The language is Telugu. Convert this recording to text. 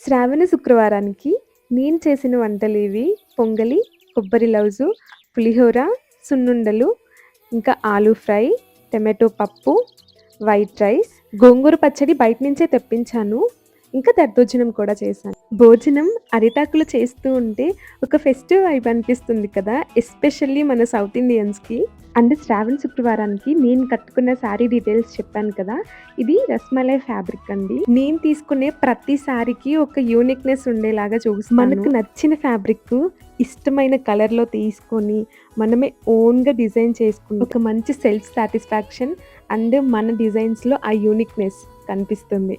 శ్రావణ శుక్రవారానికి నేను చేసిన వంటలివి: పొంగలి, కొబ్బరి లవుజు, పులిహోర, సున్నుండలు, ఇంకా ఆలూ ఫ్రై, టమాటో పప్పు, వైట్ రైస్, గోంగూర పచ్చడి బయట నుంచే తెప్పించాను. ఇంకా దద్దోజనం కూడా చేశాను. భోజనం అరిటాకులో చేస్తూ ఉంటే ఒక ఫెస్టివ్ వైబ్ అనిపిస్తుంది కదా! ఎస్పెషల్లీ మన సౌత్ ఇండియన్స్‌కి. అండ్ శ్రావణ శుక్రవారానికి నేను కట్టుకున్న శారీ డీటెయిల్స్ చెప్పాను కదా! ఇది రస్మలై ఫ్యాబ్రిక్ అండి. నేను తీసుకునే ప్రతి శారీకి ఒక యూనిక్‌నెస్ ఉండేలాగా చూస్తాను. మనకు నచ్చిన ఫ్యాబ్రిక్ ఇష్టమైన కలర్‌లో తీసుకొని మనమే ఓన్‌గా డిజైన్ చేసుకుని ఒక మంచి సెల్ఫ్ సాటిస్ఫాక్షన్ అండ్ మన డిజైన్స్‌లో ఆ యూనిక్‌నెస్ కనిపిస్తుంది.